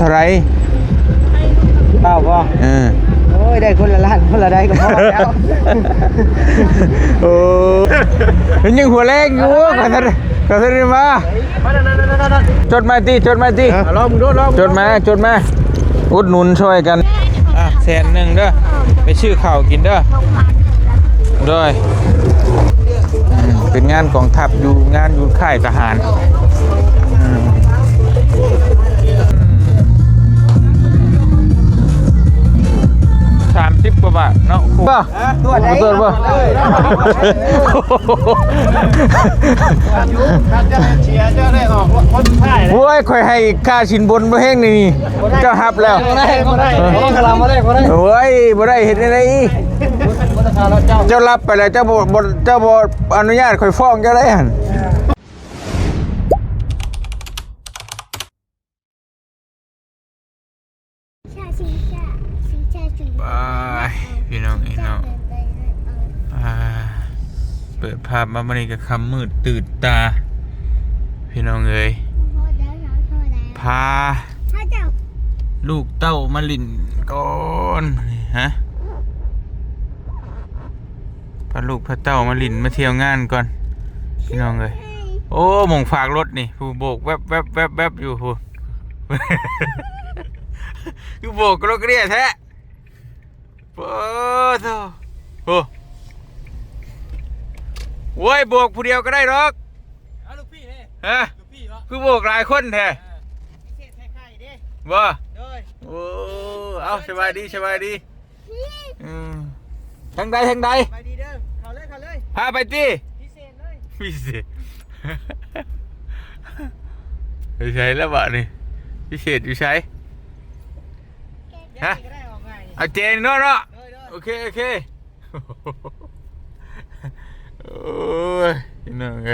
เท่าไรเปล่าป่ะโอ้ยได้คนละล้านคนละได้ก็พอแล้วโอ้ยยังหัวแรงอยู่ขอโทษมาจดมาตีลองมึงดูลองจดมาอุดหนุนช่วยกัน100,000เด้อไปชื่อข่าวกินเด้อด้วยเป็นงานกองทัพอยู่งานอยู่ค่ายทหาร30 กว่าบาทเนาะป่ะตัวป่ะโอ้ยคอยให้ค่าสินบนบ่แห้งนี่เจ้าฮับแล้วโอ้ยบ่ได้เห็นอะไรเจ้ารับไปแล้วเจ้าบ่อนุญาตคอยฟ้องเจ้าได้หั่นพี่น้องเปิดภาพมาวันนี้ก็คำมืดตื่นตาพี่น้องเอ้ยพาลูกเต้ามาลินก่อนฮะพาลูกพาเต้ามาลินมาเที่ยวงานก่อนพี่น้องเอ้ยโอ้หม่งฝากรถนี่ผู้โบกแวบอยู่ผู้คือโบกรถเรียแท้โอ้โธ่โว้ยโบกผู้เดียวก็ได้หรอกลูกพี่ฮะคือโบกหลายคนแท้บ่โอ้เอาสบายดีทางใดไปดีเด้อเขาเลยพาไปตีพิเศษอยู่ใช้แล้วบ่นี่พิเศษอยู่ใช้ฮะเอาเจนเนาะโอเคโอ้ยนั่งไง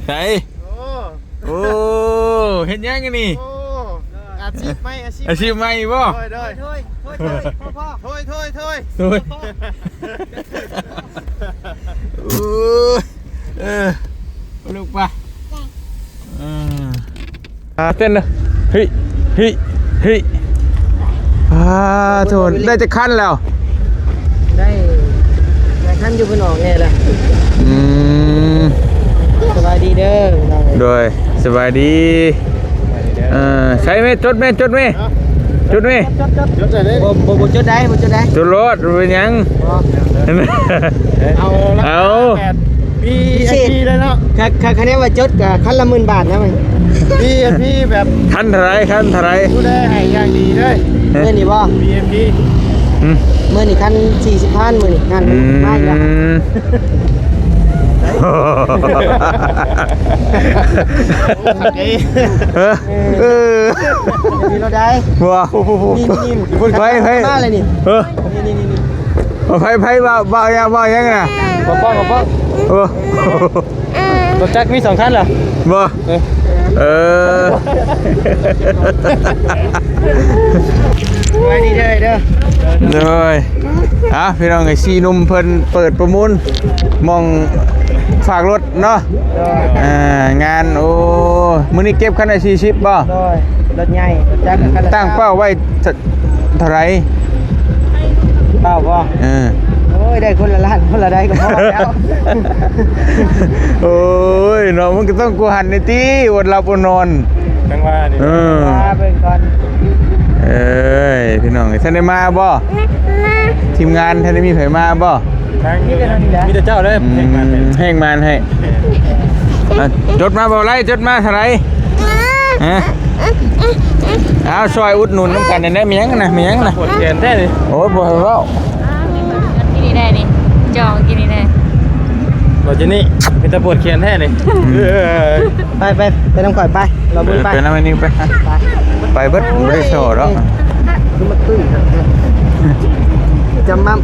ใส่โอ้เห็นยังไงนี่อาชีพใหม่บ่โถยโอ้ลูกป่ะเต้นเลยเฮ้ยโถได้จะขั้นแล้วได้ขั้นอยู่บนออกเนี่ยแหละสบายดีเด้อโดยสบายดีใช่ไหมจดไหมจดได้จดรถเป็นยังเอาพี่แล้วเนาะคะแนนว่าจดกับขั้นละ10,000 บาทนะมันพี่แบบขั้นเท่าไรดูได้ให้อย่างดีเลยเมื่อนี่บ่ BMP เมื่อนี่ขั้น40,000มื่อนี่งานมากแล้วนี่เราได้ว้านี่ไปมาเลยนี่ไปบ่าวยังไงป้องรถจักรมี2 คันเหรอบ่ไว้ดีเด้อพี่น้องไอ้ซีนุ่มเพิ่นเปิดประมูลมองฝากรถเนาะงานโอ้มื้อนี้เก็บคันละ40บ่รถใหญ่รถจักรคันละตั้งเป้าไว้เท่าไหร่เป้าบ่โอ้ยได้คนละล้านคนละได้ก็พอแล้วโอ้ยเนาะมันก็ต้องกูหันในตีอดหลับอดนอนจังว่านี่มาเบิ่งก่อนพี่น้องท่านได้มาบ่ทีมงานท่านได้มีไผมาบ่มีแต่เจ้าเลยแห้งมันให้จดมาบ่ไรจดมาเท่าไหร่เอาซอยอุดหนุนน้ำกันได้มียังนะปวดแขนแท้เลยโอ้ยบ่เว้ากินนี่ได้นี่จองกินนี่ได้บ่จะนี่เป็นตะปวดแขนแท้เลยไปน้ำข่อยไปเราบุญไปน้ำมันนี่ไปเบิดไม่ได้โซ่หรอกคือมันตื้นจำมั่ม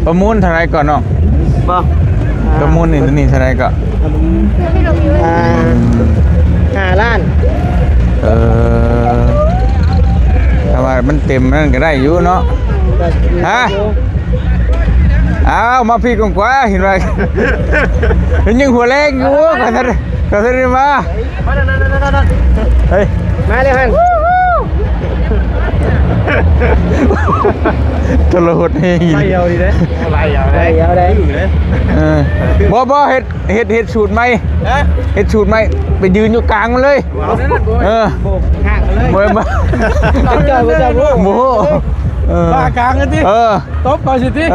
ประมูลเท่าไรก่อนเนาะประมูลนี่เท่าไรก่อน5 ล้านถ้าว่ามันเต็มนั่นก็ได้อยู่เนาะฮะ อ้าวมาพี่กงกว่าเห็นไหมเห็นยังหัวเล็กอยู่กันทันมาเฮ้ย มาเลยฮัน ตลอดเฮง ไปเอาดิเด้ไปเอาได้ บ่เฮ็ดสูตรใหม่เฮ็ดสูตรใหม่ไปยืนอยู่กลางมันเลยห่างเลย บ่ เจ้าโบ้ ปากลางกันทีตบก่อนสิที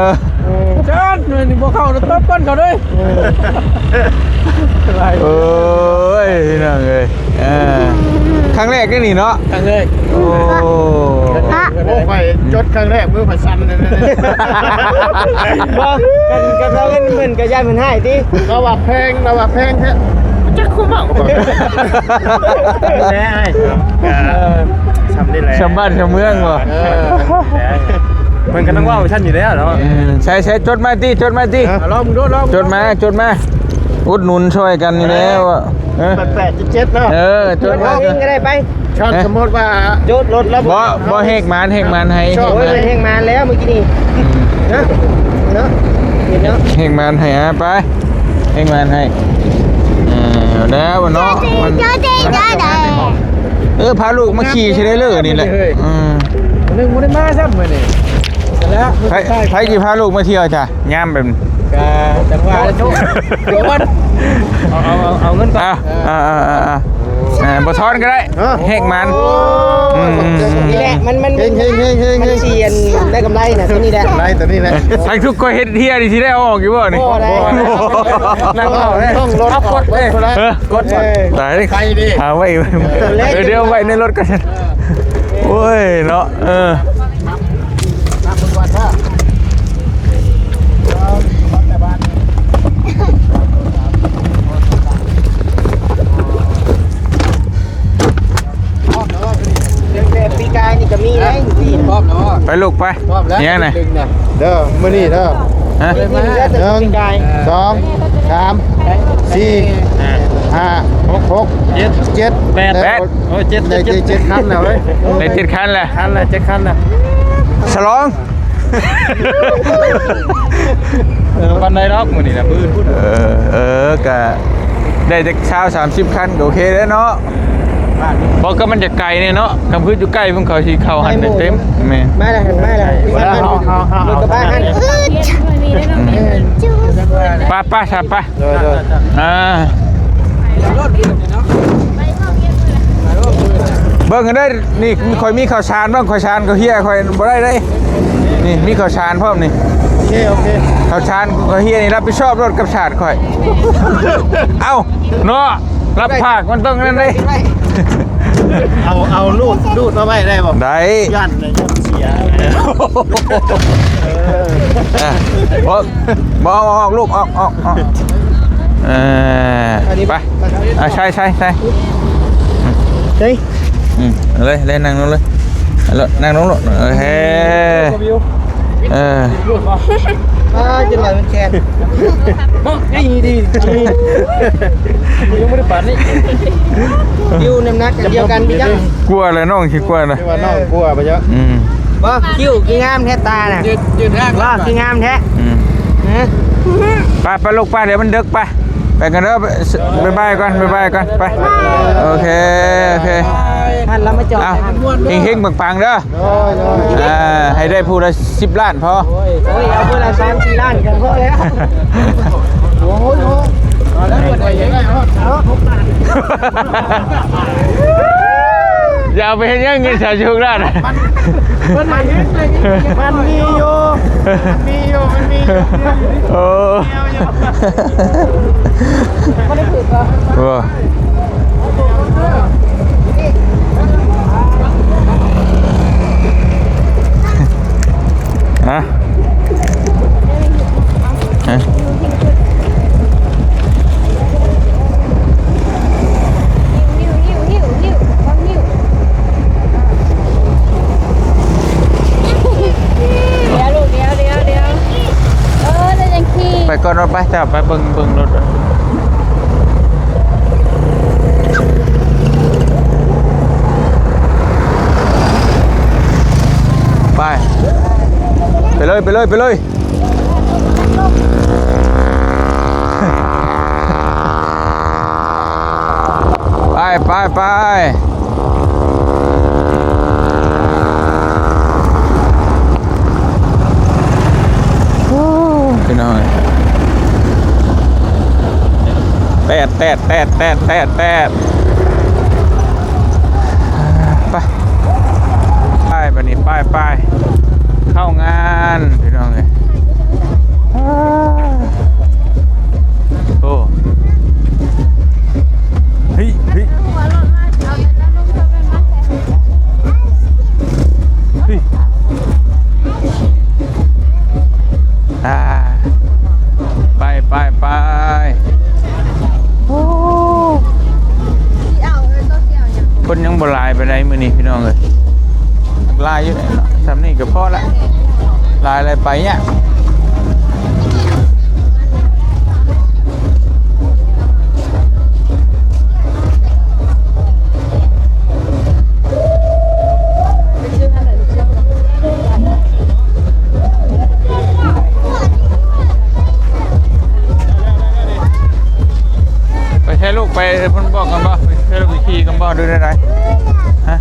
จอดหน่วยนี่บ่เข้าตบก้นเขาด้วย โอ้ยนั่งเลยครั้งแรกนี่เนาะ ครั้งแรก โอ้ โอ้ไปจดครั้งแรกมือผัดซันเลยนะ บอกกันเรากันเหมือนกับยายเหมือนให้ที เราว่าแพงแท้จะคุ้มมากกว่าแล้วทำได้แล้ว ชาวบ้านชาวเมืองบ่ มันก็ต้องว่าท่านอยู่แล้วเนาะ ใช่จดมาติ ลองมึงดูลอง จดมาอุดหนุนช่วยกันนี่แล้ว8 7เนาะ จด เรา มา เองก็ได้ไป ชอบสมมติว่า จุดรถแล้ว บ่เฮกมันให้ โอ้ยเฮงมาแล้วเมื่อกี้นี่เนาะเนาะเห็นเนาะ เฮกมันให้ไปเฮกมันให้แล้วเนาะพาลูกมาขี่ใช่ได้เลยนี่แหละ หนึ่งมันได้มาซ้ำเลยนี่แล้ว ใครกี่พาลูกมาเที่ยวจ้ะย่ามแบบ จังหวะเดี๋ยววันเอาเงินก่อน บ่ทอนก็ได้เฮกมัน นี่แหละมันเชียนได้กำไรนะตัวนี้แหละ ไรตัวนี้แหละ ทั้งทุกคนเฮ็ดเที่ยดิที่ได้ออกอยู่บ่นี่ นั่งเอาต้องรถกดเลย กดตาย ใครดี หาไว้เดี๋ยวไว้ในรถกันโอ้ยเนาะปีกายนี่ก็มีนะปีน พร้อมแล้ว ไปลูกไปยังไง เด้อมื้อนี้เด้อ ฮะ ปีกาย 2 3 4 5 6 7 8โอ้ย7ได้7คันแล้วเว้ย ใน7คันแหละ คันละ7คันละ ฉลอง ปันไดล็อกมื้อนี้นะปื้น ก็ได้จากเช้า30คันก็โอเคแล้วเนาะบอกก็มันจะไกลเนี่ยเนาะกำพื้นอยู่ใกล้เพิ่งเขาสิเข้าหันเต็มแม่ มาแล้วรถกระบะหัน ป้าครับป้าเบิ่งกันได้นี่คอยมีข้าวสารบ้างข้าวสารก็เฮียคอยบ่ได้ได้นี่มีข้าวสารพร้อมนี่ โอเค ข้าวสารก็เฮียนี่รับผิดชอบรถกับชาติคอยเอ้าเนาะรับภาคมันต้องนั่นเลย เอาลูดมาไว้ได้บ่ ได้ ยันเลยยันเสีย บ่ออกลูกออกไปใช่เฮ้ย เลยนั่งลงเลยนั่งลงลูกเฮ้จะลอยมันแคน บ่ดียังไม่ได้ปันนี่ คิวน้ำหนักเดียวกันพี่จัง กลัวเลยน้องคิดกลัวนะ ว่าน้องกลัวไปเยอะ บ่คิวกี่งามแท้ตาน่ะ ยืนแรก ว่ากี่งามแท้ไปลูกไปเดี๋ยวมันดึกไปกันเด้อบ๊ายบายก่อนไปโอเคท่านเรามาจอด เฮงปังๆเด้อให้ได้ผู้ละ10 ล้านพอโอ้ยเอาเพื่อละ3-4 ล้านกันพอแล้วโอ้ยแล้วไปยังไงเนาะ อย่าไปเห็นยังเงิน30 ล้านมันมีอยู่โอ้โหฮะไปก่อนรถไปจับไปเบิ่งรถไปเลย ไปพี่น้องแตดไปบัดนี้ไปเข้างานพี่น้องเลยโอ้เฮ้ยเฮ้ยไปโอ้คนยังบ่ลายไปไหนมื้อนี้พี่น้องเอ้ยลายอยู่ไหนเนาะทำนี่ก็พอละลายอะไรไปเนี่ยไปใช้ลูกไปเพิ่นบอกกันบ่ไปใช้ลูกไปขี่กันบ่ดูได้ไรฮะ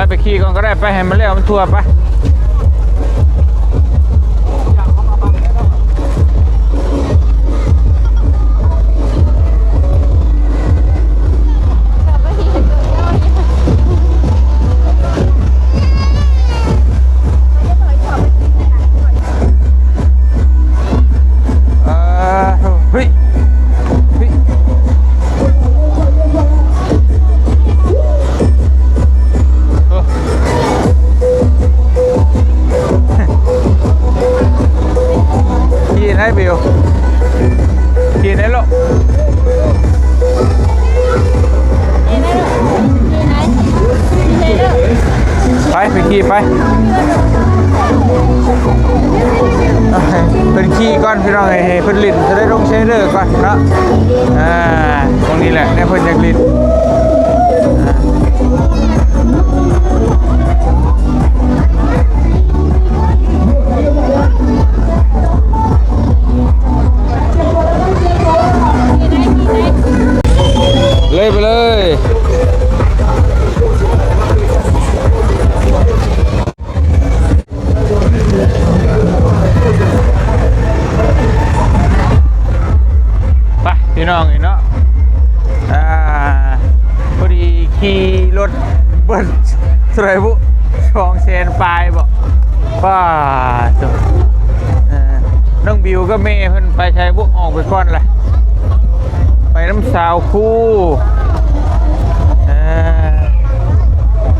ไปขี่ก่อนก็ได้ไปให้มันเร็วมันทั่วไปเฮ้ยให้บิวขี่ได้ลูกไปขี่ไปเป็นขี่ก่อนพี่น้องให้เพิ่นลิ้นจะได้ลงเชเดอร์ก่อนเนาะตรงนี้แหละเนี่ยเพิ่นอยากลิ้นเลยไปเลยไปพี่น้องอีกเนาะพอดีขี่รถเบิ้ลสไลบุช่องเซนปลายบอกป้าตัวน้องบิวก็เมย์เพิ่นไปใช้บุออกไปก่อนเลยไปน้ำสาวคู่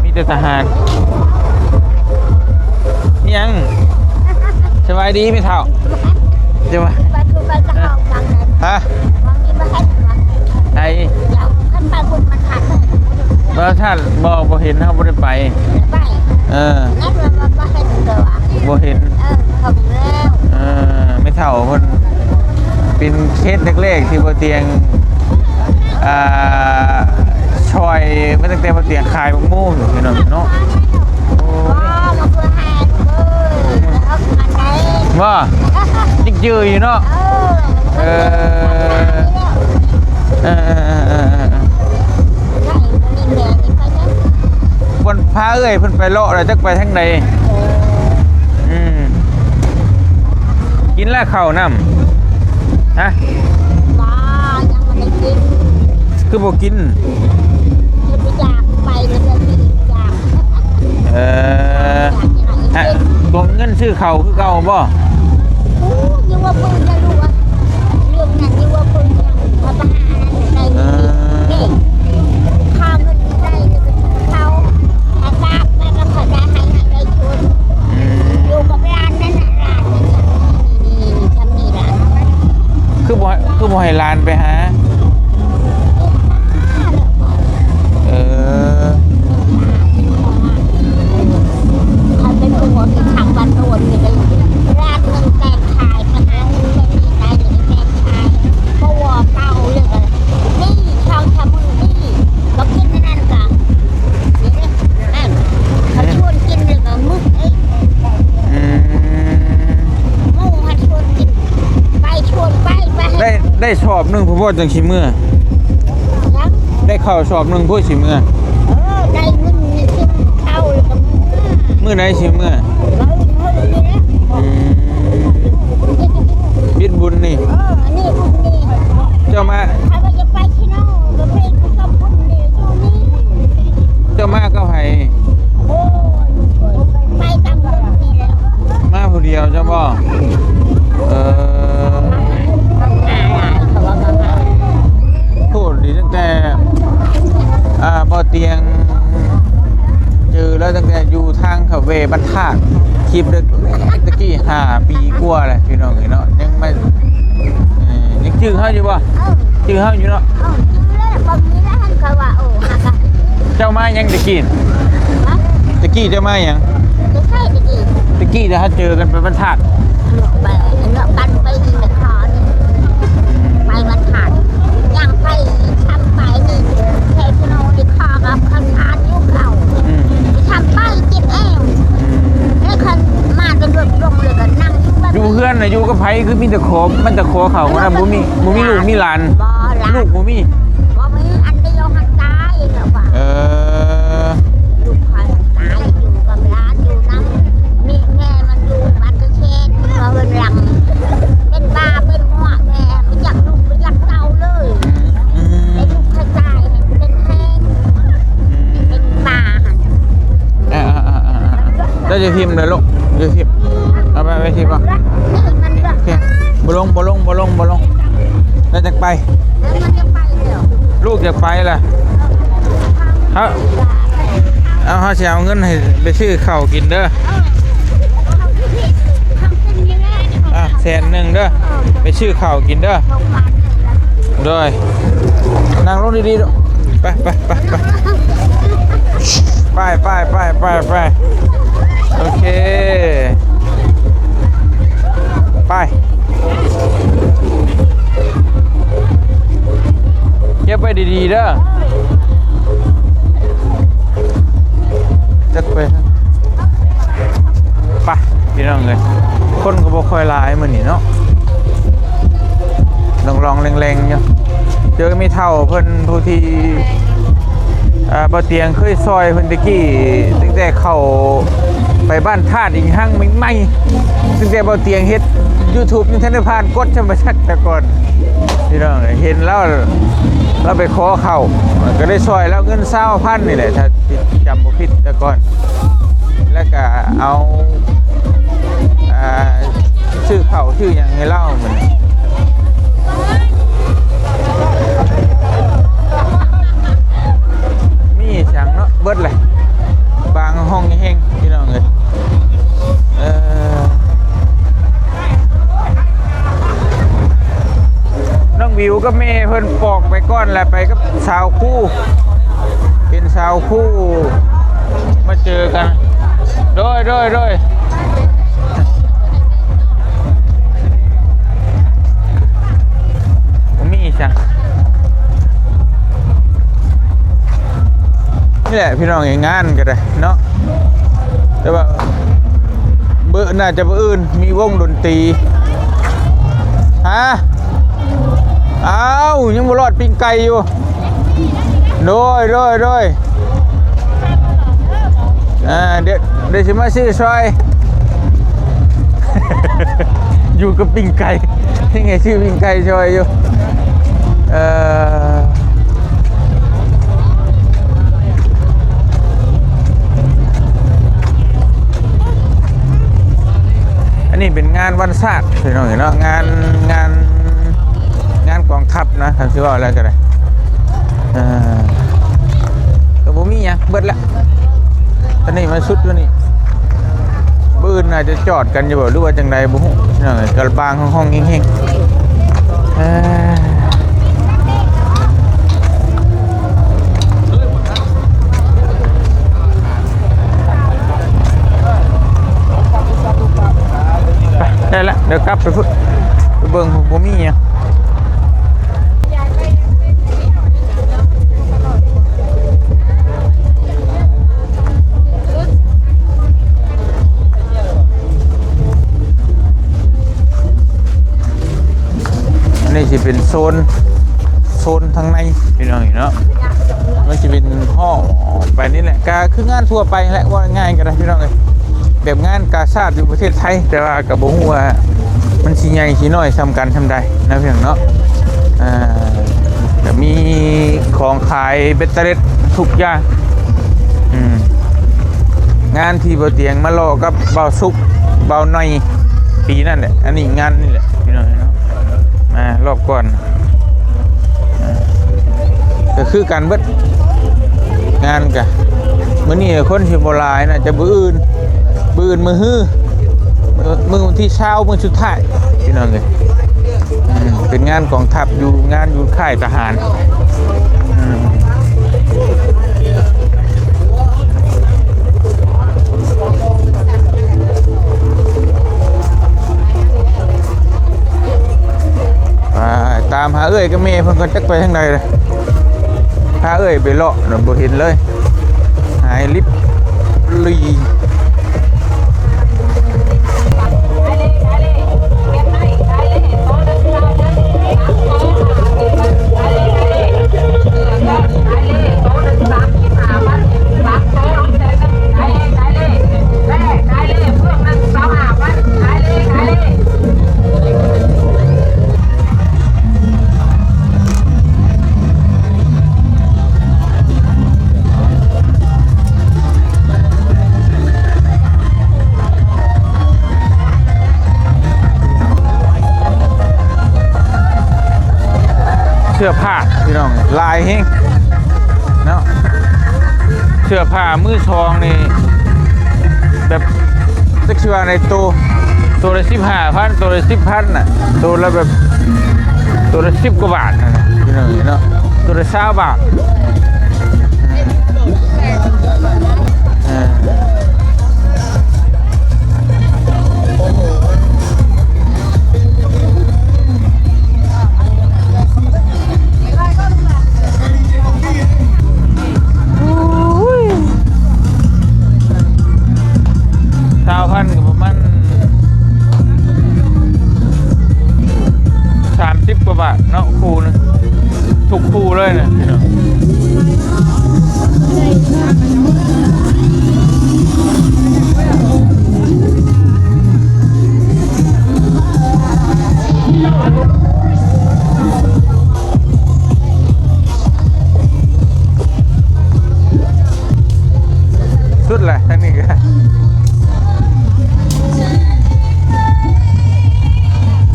มีแต่ทหารยังสบายดีไม่เท่าใช่ไหมฮะไอ้บ่ท่านบ่เห็นเขาบ่ได้ไปบ่เห็นไม่เท่ามันเป็นเคสเล็กๆที่บ่เตียงชอยไม่ตั้งแต่บ่เตียงขายมะม่วงอยู่พี่น้องเนาะว่าจิกจืออยู่เนาะบนพาเอ้ยเพิ่นไปเลาะอะไรจักไปทางใดกินแล้วข้าวน้ำฮะยังไม่ได้กินคือบ่กินอยากไปเลยอยากตัวเงินซื้อข้าวคือเก่าบ่ยังว่าปืนจะรู้ว่าเรื่องนั้นยังว่าปืนยังมาประหารในนี่ข้าวเงินได้เขาอาตาแม่ก็ขอได้ให้ได้ชุดอยู่กับร้านนั่นน่ะร้านนี่ทำนี่ร้านคือบ่ให้ร้านไปหาถ้าเป็นหัวที่ทางบ้านโน่นนี่ก็ร้านนึงแตกขายมาหาเงินไม่มีได้เลยแตกขายเพราะว่าเก่าเลยนี่ชาวชาบูนี่ก็กินนั่นกะนี่นั่นเขาชวนกินเลยก็มึกเอ้ยมู่เขาชวน ชอบหนึงผู้บ่จังสิเมื่อได้ข้าวชอบหนึงผู้สิเมื่อ ได้เงินนี่กินข้าวแล้วก็ มื้อไหนสิเมื่อ นี่นะ อืมบิดบุญนี่ อันนี้คุณนี่ เจ้ามา ถ้าเราจะไปที่โน่นก็ไปชอบคุณนี่อยู่นี่ เจ้ามาก็ไผ โอ้ยไปตามเรื่องนี่แล้ว มาผู้เดียวเจ้าบ่พูดดีตั้งแต่บ่เตียงเจอแล้วตั้งแต่อยู่ทางเขาเวบรรทัดคลิปตะกี้5 ปีกว่าแล้วพี่น้องเนาะยังไม่ยังจื้อเฮาอยู่บ่จื้อเฮาอยู่เนาะ ชื่อแล้วบางนี้แล้วท่านก็ว่าโอ้หักอ่ะ เจ้ามายังตะกี้ ฮะ ตะกี้เจ้ามายัง จะใช่จะดี ตะกี้ถ้าเจอกันเป็นบรรทัด ไปเนาะกันไปยิงแต่คอนี่ไปวันขาดย่างไปทำไปนี่แค่ที่โน่นนี่คอกับคันขาดยุกเอา อืม ทำไปเจ็บแอวแล้วคันมาเป็นรถลงเลยก็นั่งอยู่แบบ อยู่เพื่อนน่ะอยู่กับไผคือมีแต่ขอมันแต่ขอเขาว่าบ่มีลูกมีหลาน บ่หลาน ลูกบ่มี บ่มีอันเดียวหันตายแล้วว่า ลูกคอยตายอยู่กับร้านอยู่น้ำมีแม่มันอยู่บ้านตะเชนเมื่อเฮินหลังเป็นบ้าเป็นหัวแม่ไม่อยากลูกไม่อยากเต้าเลยไอ้ลูกข้าตายเป็นแห้งเป็นบ้าหัน แล้วจะพิมพ์เลยลูกจะพิมพ์เอาไปพิมพ์ป่ะ นี่มัน โอเคบ่ลงแล้วจะไป แล้วมันจะไปเดี๋ยว ลูกจะไปล่ะเฮาสิเอาเงินให้ไปซื้อข้าวกินเด้อ ทำเป็นยังไง 100,000เด้อไปซื้อข้าวกินเด้อ โรงพยาบาล โดยนั่งลงดีๆลูกไปโอเคไปเก็บไปดีๆเด้อจัดไปไปพี่น้องเลยคนก็บ่ค่อยหลายมื้อนี้เนาะลองแรงๆอยู่เจอมีเท่าเพิ่นผู้ที่บ่เตียงเคยซอยเพิ่นตะกี้ตั้งแต่เข้าไปบ้านธาตุอีกหั่งใหม่ๆตั้งแต่บ่เตียงเฮ็ด YouTube ยังทันได้ผ่านกดชมชักแต่ก่อนพี่น้องเห็นแล้วเราไปขอเข้าก็ได้ซอยแล้วเงิน20,000นี่แหละถ้าจำบ่ผิดแต่ก่อนแล้วก็เอาชื่อเข้าชื่อหยังให้เล่าเหมือนมีฉังเนาะเบิดเลยบางห้องแห้งๆพี่น้องเอ้ยน้องวิวก็แม่เพิ่นปอกไปก้อนแหละไปกับสาวคู่เป็นสาวคู่มาเจอกันโดยมีจังนี่แหละพี่น้องงานกันเลยเนาะแต่ว่าเบอร์น่าจะเบอร์อื่นมีวงดนตรีฮะอ้าวยังบ่รอดปิ้งไก่อยู่โดยเดี๋ยวสิมาซื้อซอย อยู่กับปิ้งไก่ยังไงชื่อปิ้งไก่ซอยอยู่อันนี้เป็นงานวันศาสตร์พี่น้องเห็นเนาะงานกองทัพนะทำชื่อว่าอะไรกันเลยก็บ่มีหยังเบิดละตอนนี้มาสุดตัวนี้ปืนอาจจะจอดกันอยู่บ่หรือว่าจังใดบ่ฮู้พี่น้องกระบางห้องๆเฮงๆได้ละเดี๋ยวกลับไปพุ่นไปเบิ่งบ่มีหยัง สิเป็นโซนทางในพี่น้องเนาะมันจะเป็นห้องไปนี่แหละก็คืองานทั่วไปแหละว่าง่ายก็ได้พี่น้องเลยแบบงานกาชาดอยู่ประเทศไทยแต่ว่ากับบ่ฮู้ว่ามันสิใหญ่สิน้อยซ้ำกันทำใดนะพี่น้องเนาะแต่มีของขายเบ็ดเตล็ดทุกอย่างงานที่บ่เตียงมาล่อกับเบาซุกเบาหน่อยปีนั่นแหละอันนี้งานนี่แหละพี่น้องเนาะมารอบก่อนก็คือการเบิดงานกะมื้อนี้คนที่บ่หลายน่ะจะมื้ออื่นมื้อฮื้อมื้อวันที่20มื้อสุดท้ายพี่น้องเอ้ยเป็นงานกองทัพอยู่งานอยู่ค่ายทหารตามหาเอ้ยก็เมย์เพิ่นก็จักไปทางใดเลยหาเอ้ยไปเลาะน่ะบ่เห็นเลยหายลิบลีเสื้อผ้าพี่น้องลายเฮงเนาะเสื้อผ้ามือทองนี่แบบสักชิวาในตัวละ15,000ตัวละ10,000น่ะตัวละแบบตัวละ10 กว่าบาทนะพี่น้องเนาะตัวละ20 บาท20,000กับประมาณ30 กว่าบาทเนาะคู่นึงทุกคู่เลยนะพี่น้องสุดแหละทั้งนี้ก็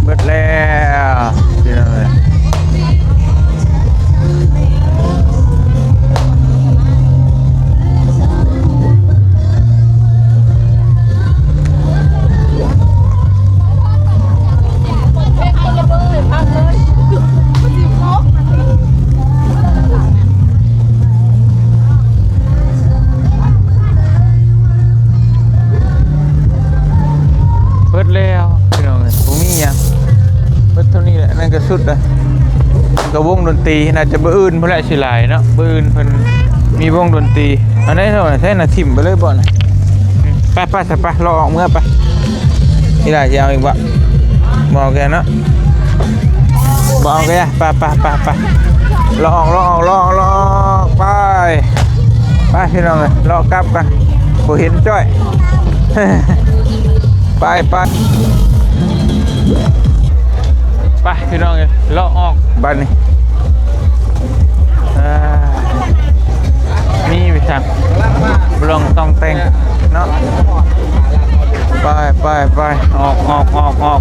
เบิดแล้วพี่น้องเลยเบิดแล้วพี่น้องเลยผมมีอย่างเบิดเท่านี้แหละนั่นก็สุดเลยก็วงดนตรีน่าจะเบื่อเพื่อสิหลายเนาะเบื่อเพิ่นมีวงดนตรีอันนี้เท่าไหร่ใช่น่ะถิ่มไปเลยบ่น่ะไปรอออกเมื่อไปนี่แหละจะเอาอีกบ่บอกแกเนาะบอกแกไปรอออกไปพี่น้องเลยรอกลับกันบ่เห็นจ้อยไปพี่น้องเลยเลาะออกบ้านนี้นี่ไปสั่งบลองต้องแต่งเนาะไปออกก่อ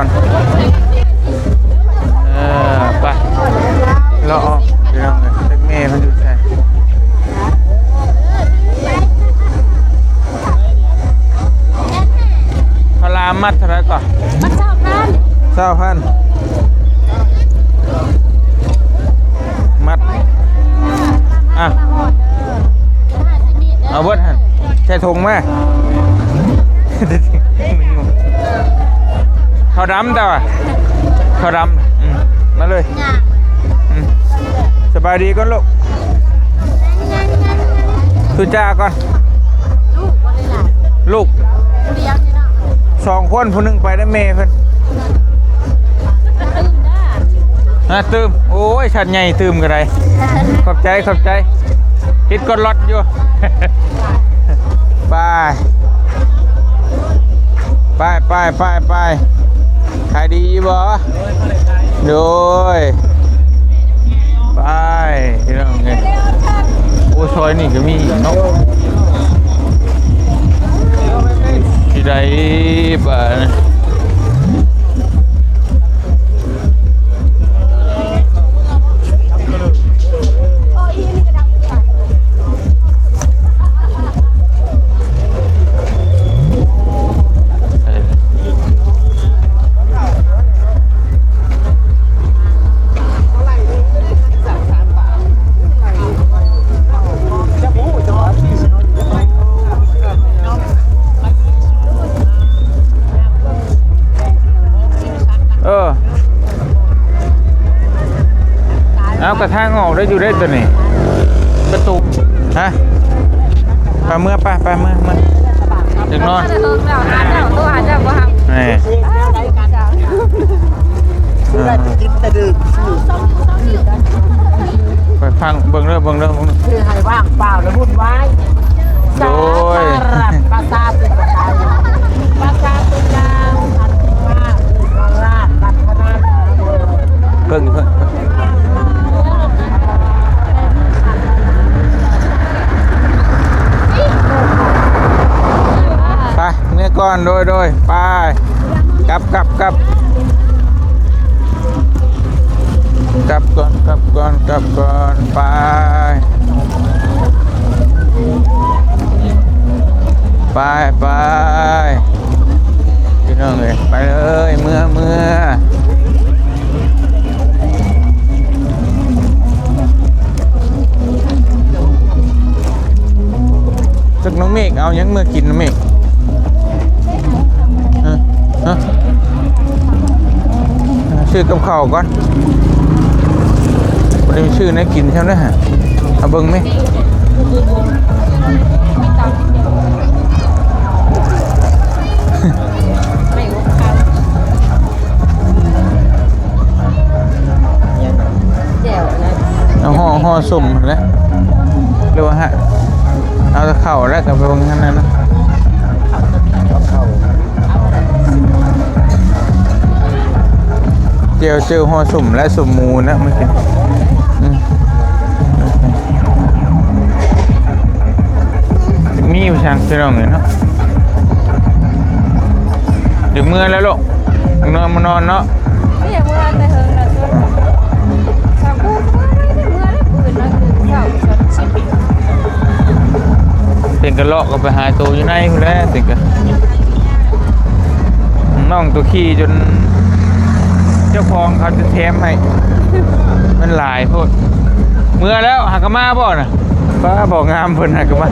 นไปเลาะออกพี่น้องเลยเล็กเมย์มันอยู่ใช่พลามัดเท่าไรก่อนมัด9,000มัดเอาเบิดหันใช่ถุงไหมเขาดำแต่ว่าเขาดำมาเลยสบายดีก่อนลูกสุจ้าก่อนลูก 2คนผู้หนึงไปได้แม่เพิ่นตื่มโอ้ยชัดใหญ่ตื่มก็ได้ขอบใจคิดกดรถอยู่ ไปขายดีบ่โดยไปที่นั่นไงโอ้ซอยนี่ก็มีเนาะที่ใดบ้านเอากระทางออกได้อยู่ได้ตัวนี้ประตูฮะไปเมื่อถึงนอนนี่ไปฟังเบิ่งเรื่องคือให้ว่างเปล่าแล้ววุ่นวาย โดย ปราสาทเป็นปราสาทปราสาทเป็นดาวอันที่ว่าราชบัตรพนัน เพิ่งไปเมื่อก่อนโดยไปกลับก่อนไปพี่น้องเลยไปเลยเมื่อสักน้องเมฆเอายังเมื่อกินน้องเมฆชื่อกับข้าวก่อนวันนี้ชื่อนักกินใช่ไหมฮะเอาเบิ้งไหมเอาห่อสุ่มแล้วเรียกว่าฮะเอาตะเข่าแล้วกับไปวางข้างนั้นนะเจียวห่อสุ่มและสุ่มมูนะเมื่อกี้มีอยู่ช่างเจ้าเงินเนาะเดี๋ยวเมื่อแล้วลูกนอนมานอนเนาะไม่อยากเมื่อแต่เฮิงนะช่วงสาวพูดเมื่อแล้วปืนนะคือสาวชนชิบเต็งกระเลาะก็ไปหาตัวอยู่ในคุณแล้วเต็งกระน้องตัวขี้จนเจ้าของเขาจะแถมให้มันหลายโพดเมื่อแล้วหักกระมาบ่น่ะป้าบอกงามเพิ่นหักกระมา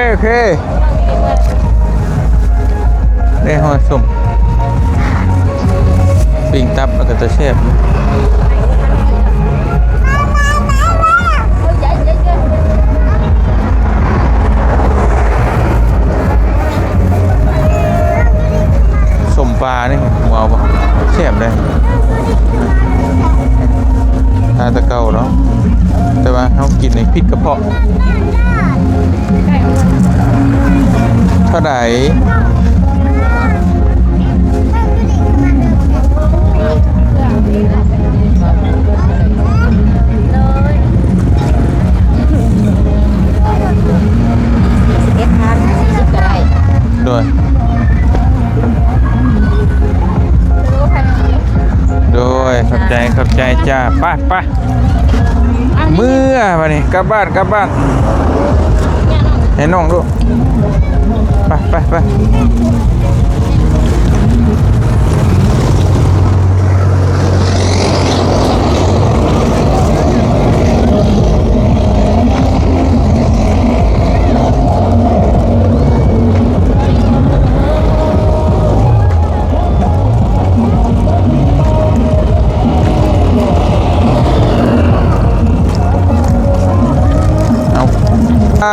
โอเคได้ห่อสุ่มปิ้งตับแล้วก็จะแซ่บสุ่มปลานี่ว้าวแซ่บเลยทาตะเกาเนาะแต่ว่าเขากินในพิษกระเพาะเท่าไหร่ด้วยขอบใจจ้าไปเมื่อวันนี้กลับบ้านให้น้องดูไปเอาไป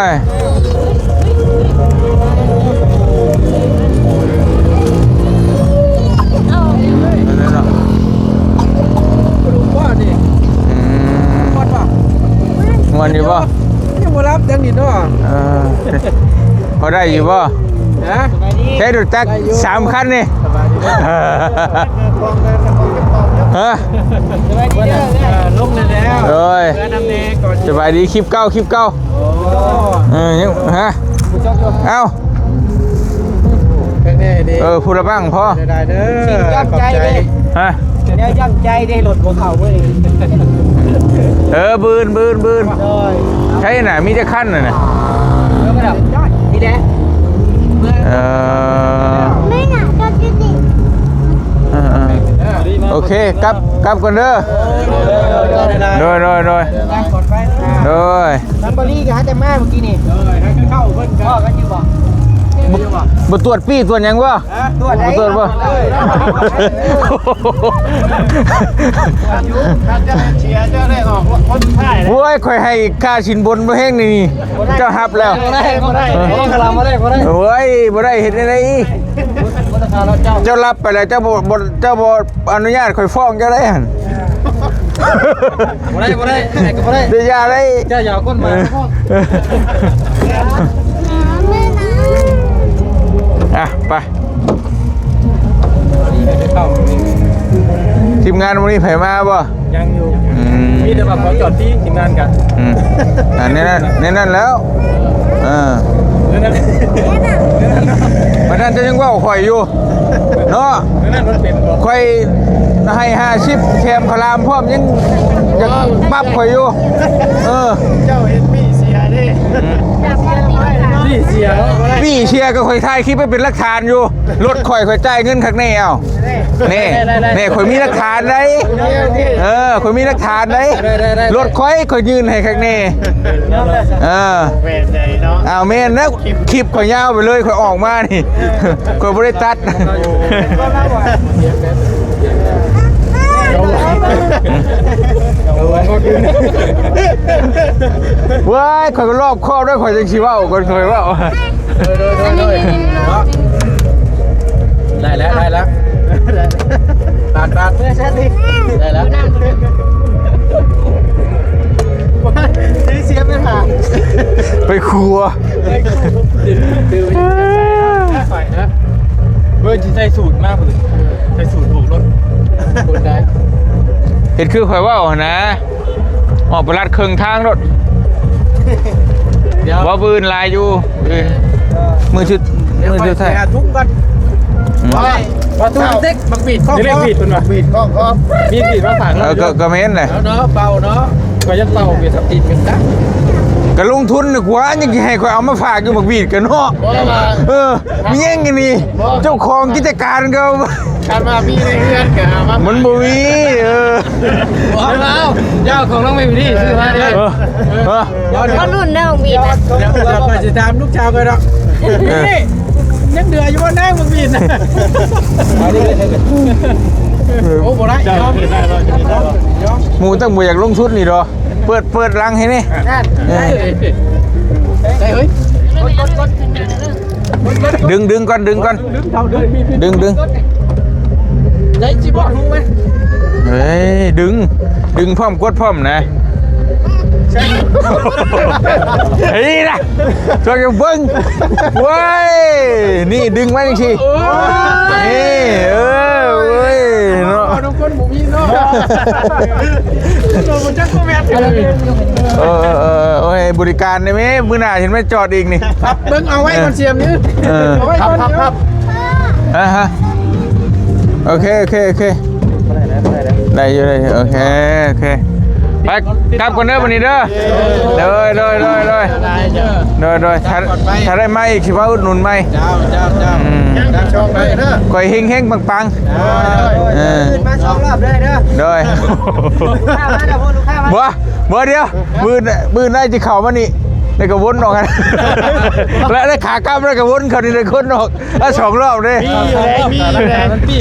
มันอยู่บ่ ยังบ่รับจังนี่เนาะ พอได้อยู่บ่ ฮะ ใช้รถจักร3 คันนี่ฮะ สบายดีเด้อลงแล้ว โอ้ย เพื่อนำแน่ก่อน สบายดีคลิปเก่าโอ้ยังฮะเอ้า แน่ดี พูดละบ้างพ่อ ได้เด้อยักใจเด้ ฮะ เนี่ยยักใจเด้รถบ่เข้าเว้ย บืน โดย ใช่น่ะมีแต่ขั้นน่ะ เมื่อแบบพี่แดง ไม่หนาก็จะดิ โอเคกลับกันเด้อโดย น้ำบรีก็หาแต่แม่เมื่อกี้นี่ให้เข้าเพิ่นก็กันอยู่บ่ บ่ตรวจปี้ตรวจหยังวะ ตรวจ บ่ตรวจบ่ เชียร์เจ้าได้ออกคนท้าย โอ้ยข่อยให้ค่าสินบนบ่แห้งนี่เจ้าฮับแล้ว บ่ได้บ่คลามบ่ได้ โอ้ยบ่ได้เฮ็ดได้ บ่ราคาแล้วเจ้า เจ้ารับไปแล้วเจ้าบ่อนุญาตข่อยฟ้องเจ้าได้หั่น บ่ได้ก็บ่ได้ เดี๋ยวยาได้ เจ้าอย่าก้นมาพ่อ ไม่นะ อ่ะไป เข้า ทีมงานวันนี้ไผมาบ่ ยังอยู่ มี แต่ว่าขอจอดที่ทีมงานกัน ในนั้นแล้วมันนั่นจะยังว่าข่อยอยู่เนาะ นั่นมันเป็นบ่ ข่อยให้50แถมคลามพร้อมยังปรับข่อยอยู่เจ้าเห็นพี่เสียดิ นี่เสียแล้วบ่ได้ พี่เชียร์ก็ข่อยถ่ายคลิปไปเป็นหลักฐานอยู่รถข่อยจ่ายเงินข้างในเอ้านี่ข่อยมีหลักฐานได้ข่อยมีหลักฐานได้รถข่อยยืนให้ข้างในเวรใหญ่เนาะ อ้าวแม่นนะคลิปข่อยยาวไปเลยข่อยออกมานี่ข่อยบ่ได้ตัดว้ายข่อยก็รอบคอบด้วยข่อยจังสิเว้าข่อยเว้า ได้แล้วบาทเพื่อชาติได้แล้วเสียไม่หา ไปครัว เบอร์จีใส่สูตรมากเลยใส่สูตรบวกรถคนได้ เห็นคือข่อยเว้านะออกไปลัดเครื่องทางรถว่าบืนลายอยู่มือชุดไทย ทุกกันว่าตุ้มเด็กบักบีดข้อเรียกบีดคุณวะ บีดข้อ มีบีดมาฝากเรา ก็เม้นเลย แล้วเนาะเบาเนาะก็ยังเบาบีดทับตีนกันนะ ก็ลงทุนนึกว่ายังให้ข่อยเอามาฝากอยู่บักบีดกันเนาะมีแย่งกันนี่เจ้าของกิจการก็ การมาพี่ในเพื่อนกันมา มันบ่มีเอาเจ้าของน้องไม่มีที่ซื้อมาเลย ก็รุ่นเด้อมีนะ เราไปติดตามลูกชาวกันเนาะนี่ยังเดืออยู่ว่านั่งบักบีดนะโอ้โหได้ยอม หมูตั้งบ่อยากลงทุนนี่ดอกเปิดรังให้นี่ ได้เฮ้ย ดึงก่อนดึง ได้จีบอรู้ไหม เฮ้ยดึงพร้อมกดพร้อมนะเฮ้ยนะช่วยกันเบิ้งว้ายนี่ดึงไว้จังซี่นี่เว้ยเนาะ ทุกคนบุมีเนาะมันจังก็แมท โอ้ยบริการได้ไหมมื้อหน้าเห็นไหมจอดอีกนี่ เบิ้งเอาไว้ก่อนเสียมนี่เอาไว้ก่อนครับ ฮะโอเคได้อยู่โอเคไปกลับก่อนเด้อวันนี้เด้อโดยถ้าได้ไหมคิดว่าอุดหนุนไหม เจ้า ยังชองไปเด้อ ก่อยเฮงปัง ขึ้นมาสองรอบเลยเด้อ โดย ข้าวมาเดี๋ยวพูดลูกข้าวมา บ่เดียวมือได้จะเข่ามานี่แล้วก็วนออกกันแล้วได้ขากลับแล้วก็วนเขานี่เลยคนออกแล้ว2 รอบเลย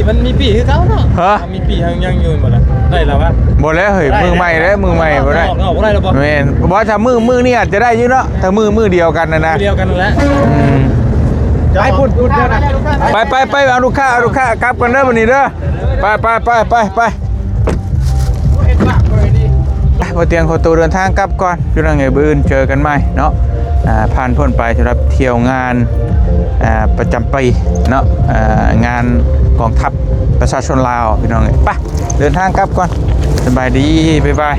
มันมีปีคือเขาเนาะ ฮะ มีปียังยืนหมดเลยได้แล้ววะ บ่แล้วเฮ้ยมือใหม่เลยมือใหม่บ่ได้ ออกได้แล้วบ่ แม่นบ่ถ้ามือนี่อาจจะได้อยู่เนาะถ้ามือเดียวกันนะ เดียวกันแล้ว ไปพูดเด้อนะ ไปเอาลูกค้ากลับกันเด้อวันนี้เด้อไป เห็นปากเลยดิ พอเตียงขอตัวเดินทางกลับก่อนพี่น้องเอ๋ยบื้นเจอกันใหม่เนาะผ่านพ้นไปสำหรับเที่ยวงานประจำปีเนาะงานกองทัพประชาชนลาวพี่น้องเอ๋ยไปเดินทางกลับก่อนสบายดีบ๊ายบาย